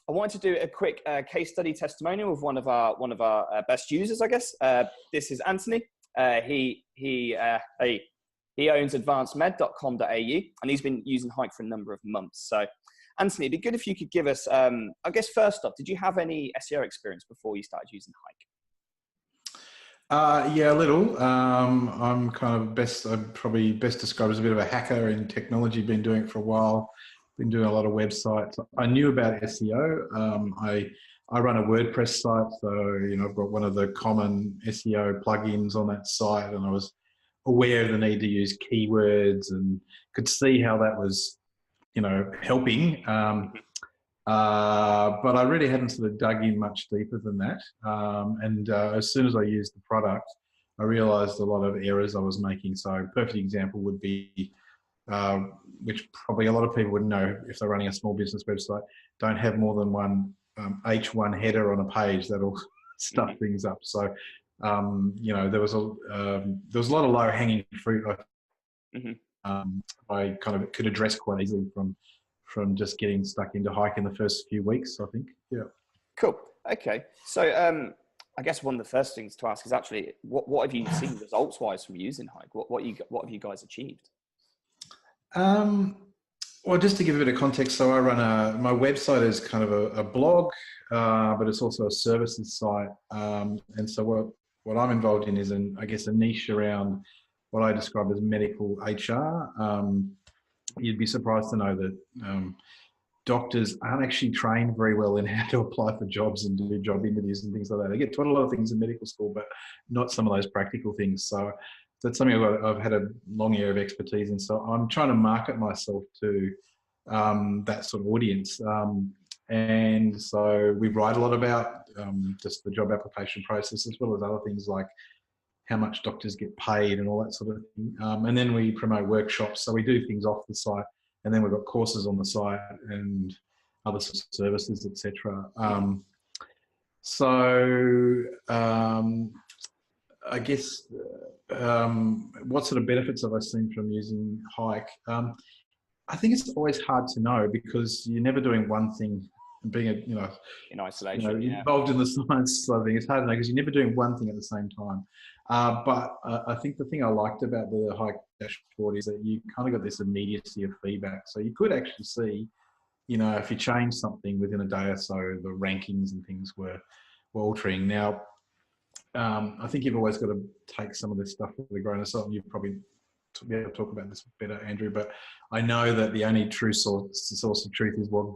I wanted to do a quick case study testimonial with one of our best users, I guess. This is Anthony. He owns AdvanceMed.com.au, and he's been using Hike for a number of months. So, Anthony, it'd be good if you could give us, I guess, first off, did you have any SEO experience before you started using Hike? Yeah, a little. I'm probably best described as a bit of a hacker in technology. Been doing it for a while. Been doing a lot of websites. I knew about SEO. I run a WordPress site, so I've got one of the common SEO plugins on that site, and I was aware of the need to use keywords and could see how that was, helping. But I really hadn't sort of dug in much deeper than that. As soon as I used the product, I realised a lot of errors I was making. So a perfect example would be, which probably a lot of people would know if they're running a small business website, don't have more than one H1 header on a page. That'll stuff things up. So, there was a lot of low hanging fruit. I kind of could address quite easily from just getting stuck into Hike in the first few weeks, I think. Yeah. Cool. Okay. So, I guess one of the first things to ask is actually, what have you seen results-wise from using Hike? What have you guys achieved? Well, just to give a bit of context, so I run my website is kind of a blog, but it's also a services site. And so what I'm involved in is, I guess, a niche around what I describe as medical HR. You'd be surprised to know that doctors aren't actually trained very well in how to apply for jobs and do job interviews and things like that. They get taught a lot of things in medical school, but not some of those practical things. So that's something I've had a long area of expertise in. So I'm trying to market myself to that sort of audience. And so we write a lot about just the job application process, as well as other things like how much doctors get paid and all that sort of thing. And then we promote workshops. So we do things off the site, and then we've got courses on the site and other sorts of services, etc. I guess what sort of benefits have I seen from using Hike? I think it's always hard to know, because you're never doing one thing. Being in isolation, involved in the science side of things, it's hard to know because you're never doing one thing at the same time. But I think the thing I liked about the Hike dashboard is that you kind of got this immediacy of feedback. So you could actually see, if you change something within a day or so, the rankings and things were altering. Now, I think you've always got to take some of this stuff with a grain of salt, and you've probably be able to talk about this better, Andrew, but I know that the only true source of truth is what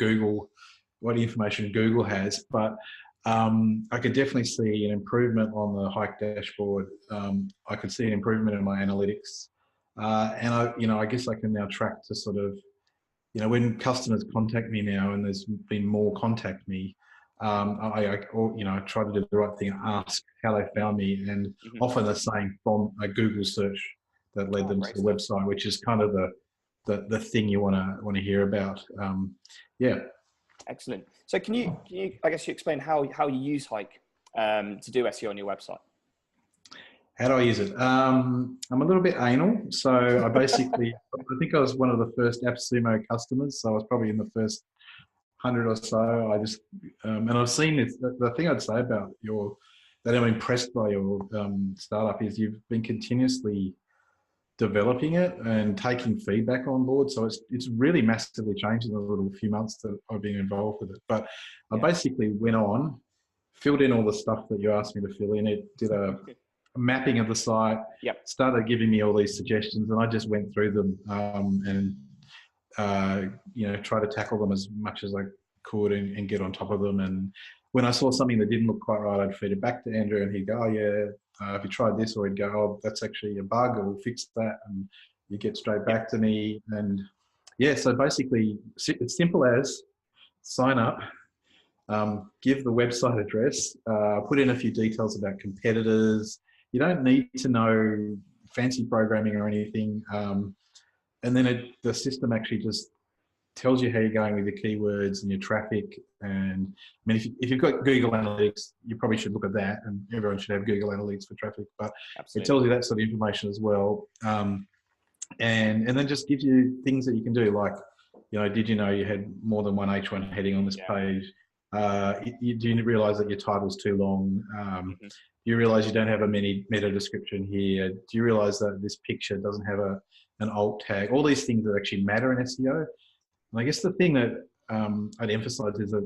information Google has. But I could definitely see an improvement on the Hike dashboard. I could see an improvement in my analytics, and I guess I can now track to sort of, when customers contact me now, and there's been more contact me. I try to do the right thing and ask how they found me, and often they're saying from a Google search that led them to the website, which is kind of the thing you want to hear about. Yeah. Excellent. So can you I guess you explain how you use Hike to do SEO on your website? How do I use it? I'm a little bit anal. So I think I was one of the first AppSumo customers. So I was probably in the first 100 or so. I just, and I've seen this, the thing I'd say about that I'm impressed by your startup is you've been continuously developing it and taking feedback on board. So it's really massively changed in the little few months that I've been involved with it. But I basically went on, filled in all the stuff that you asked me to fill in. It did a mapping of the site, started giving me all these suggestions, and I just went through them and try to tackle them as much as I could and get on top of them. And when I saw something that didn't look quite right, I'd feed it back to Andrew, and he'd go, "Oh yeah, have you tried this?" Or he'd go, "Oh, that's actually a bug, or we'll fix that." And you get straight back to me. And yeah, so basically it's simple as sign up, give the website address, put in a few details about competitors. You don't need to know fancy programming or anything. And then the system actually just tells you how you're going with your keywords and your traffic. And I mean, if you've got Google Analytics, you probably should look at that, and everyone should have Google Analytics for traffic, but It tells you that sort of information as well. And then just gives you things that you can do, like, did you know you had more than one H1 heading on this page? Do you realise that your title's too long? Do you realise you don't have a meta description here? Do you realise that this picture doesn't have an alt tag? All these things that actually matter in SEO. And I guess the thing that I'd emphasise is that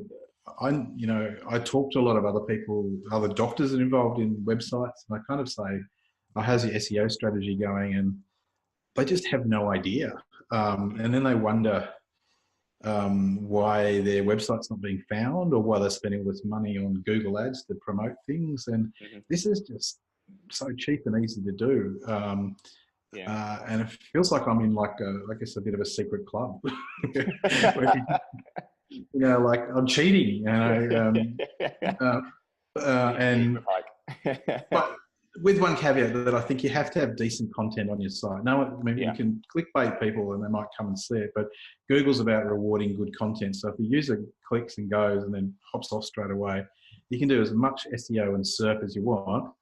I talk to a lot of other people, other doctors that are involved in websites, and I kind of say, "Oh, how's your SEO strategy going?" And they just have no idea, and then they wonder why their website's not being found, or why they're spending all this money on Google Ads to promote things. And this is just so cheap and easy to do. And it feels like I'm in like I guess a bit of a secret club. Like I'm cheating, but with one caveat that I think you have to have decent content on your site. Now, maybe you can clickbait people and they might come and see it, but Google's about rewarding good content. So if the user clicks and goes and then hops off straight away, you can do as much SEO and SERP as you want.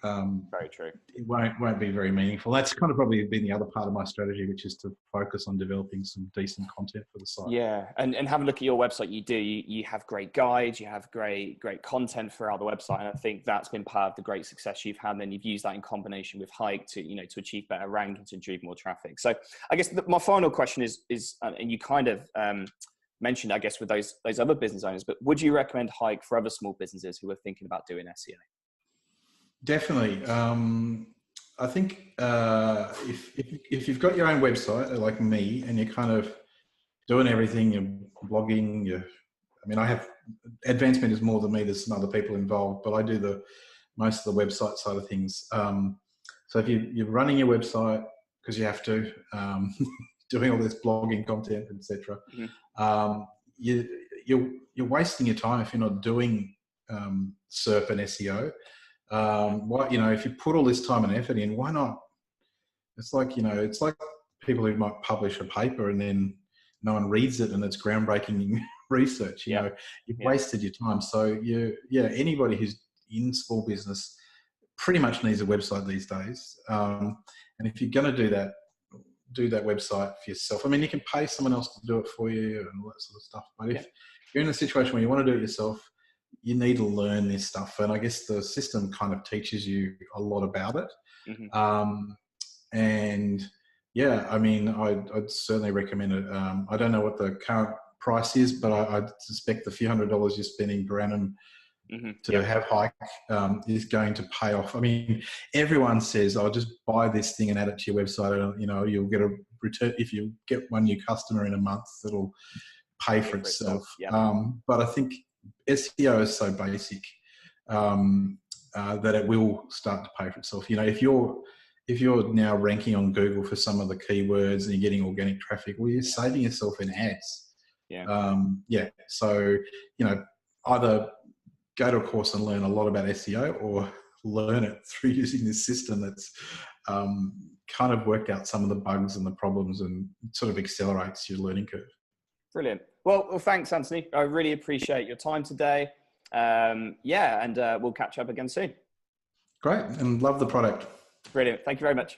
Very true. It won't be very meaningful. That's kind of probably been the other part of my strategy, which is to focus on developing some decent content for the site. Yeah, and have a look at your website. You have great guides, you have great content throughout the website, and I think that's been part of the great success you've had. And then you've used that in combination with Hike to to achieve better ranking, to achieve more traffic. So I guess my final question is, and you kind of mentioned, I guess, with those other business owners, but would you recommend Hike for other small businesses who are thinking about doing SEO? Definitely. I think if you've got your own website like me and you're kind of doing everything, you're blogging, I have AdvanceMed is more than me. There's some other people involved, but I do most of the website side of things. So if you're running your website because you have to, doing all this blogging content, etc., you're wasting your time if you're not doing SERP and SEO. If you put all this time and effort in, why not? It's like people who might publish a paper and then no one reads it and it's groundbreaking research. You've wasted your time. So anybody who's in small business pretty much needs a website these days. And if you're going to do that website for yourself. You can pay someone else to do it for you and all that sort of stuff. But if you're in a situation where you want to do it yourself, you need to learn this stuff. And I guess the system kind of teaches you a lot about it. I'd certainly recommend it. I don't know what the current price is, but I suspect the few $100s you're spending per annum to have Hike is going to pay off. Everyone says, "Oh, just buy this thing and add it to your website, and you'll get a return. If you get one new customer in a month, it'll pay for itself." But I think SEO is so basic that it will start to pay for itself. If you're now ranking on Google for some of the keywords and you're getting organic traffic, well, you're saving yourself in ads. So either go to a course and learn a lot about SEO, or learn it through using this system that's kind of worked out some of the bugs and the problems, and sort of accelerates your learning curve. Brilliant. Well, thanks, Anthony. I really appreciate your time today. And we'll catch up again soon. Great, and love the product. Brilliant. Thank you very much.